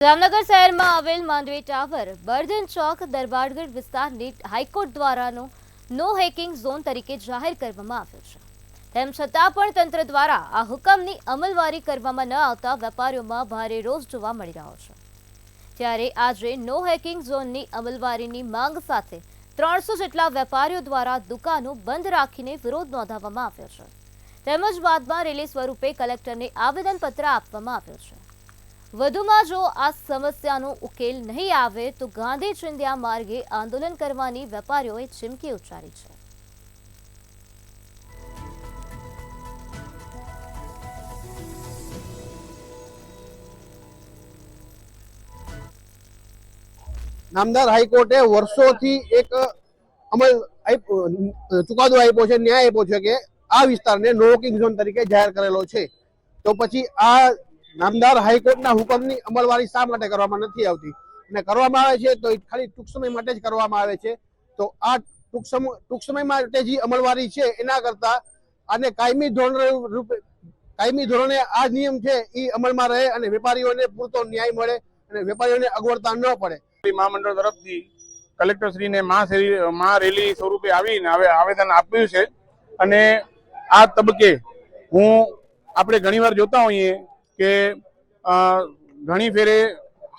જામનગર શહેરમાં આવેલ માંડવી ટાવર બર્ધન ચોક દરબારગઢ વિસ્તારને હાઈકોર્ટ દ્વારાનો નો હેકિંગ ઝોન તરીકે જાહેર કરવામાં આવ્યો છે। તેમ છતાં પણ તંત્ર દ્વારા આ હુકમની અમલવારી કરવામાં ન આવતા વેપારીઓમાં ભારે રોષ જોવા મળી રહ્યો છે। ત્યારે આજે નો હેકિંગ ઝોનની અમલવારીની માંગ સાથે 300 જેટલા વેપારીઓ દ્વારા દુકાનો બંધ રાખીને વિરોધ નોંધાવવામાં આવ્યો છે। તેમજ બાદમાં રેલી સ્વરૂપે કલેક્ટરને આવેદનપત્ર આપવામાં આવ્યું છે। વધુમાં જો આ સમસ્યાનો ઉકેલ નહીં આવે તો ગાંધી ચિંધ્યા માર્ગે આંદોલન કરવાની વેપારીઓએ ચીમકી ઉચ્ચારી છે। નામદાર હાઈકોર્ટે વર્ષોથી એક અમલ ચુકાદો આપ્યો છે, ન્યાય આપ્યો છે કે આ વિસ્તારને નો વોકિંગ ઝોન તરીકે જાહેર કરેલો છે। તો પછી આ નામદાર હાઈકોર્ટના હુકમની અમલવારી શા માટે કરવામાં નથી આવતી અને કરવામાં આવે છે તો ખાલી ટૂંક સમય માટે જ કરવામાં આવે છે। તો આ ટૂંક સમય માટે જે અમલવારી છે એના કરતા આને કાયમી ધોરણે આ નિયમ છે એ અમલમાં રહે અને વેપારીઓને પૂરતો ન્યાય મળે અને વેપારીઓને અગવડતા ન પડે। મહામંડળ તરફથી કલેક્ટરશ્રીને મહા રેલી સ્વરૂપે આવીને હવે આવેદન આપ્યું છે અને આ તબક્કે આપણે ઘણીવાર જોતા હોઈએ કે ઘણી ફેરે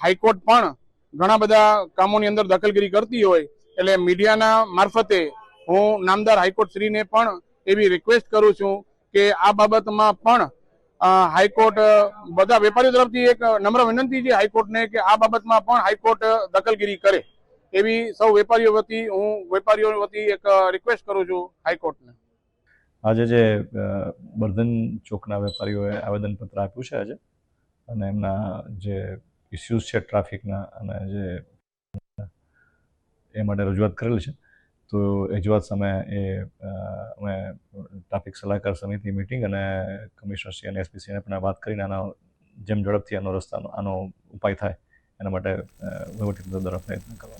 હાઈકોર્ટ પણ ઘણા બધા કામોની અંદર દખલગીરી કરતી હોય, એટલે મીડિયાના મારફતે હું નામદાર હાઈકોર્ટ શ્રીને પણ એવી રિક્વેસ્ટ કરું છું કે આ બાબતમાં પણ હાઈકોર્ટ બધા વેપારીઓ તરફથી એક નમ્ર વિનંતી છે હાઈકોર્ટને કે આ બાબતમાં પણ હાઈકોર્ટ દખલગીરી કરે એવી સૌ વેપારીઓ વતી એક રિક્વેસ્ટ કરું છું હાઈકોર્ટને। આજે જે બર્ધન ચોકના વેપારીઓએ આવેદનપત્ર આપ્યું છે આજે, અને એમના જે ઇસ્યુઝ છે ટ્રાફિકના અને જે એ માટે રજૂઆત કરેલી છે, તો રજૂઆત સમયે અમે ટ્રાફિક સલાહકાર સમિતિ મિટિંગ અને કમિશનરશ્રી અને એસપીસીને પણ વાત કરીને આનો જેમ ઝડપથી આનો ઉપાય થાય એના માટે વહીવટીતંત્ર દ્વારા પ્રયત્ન કરવા।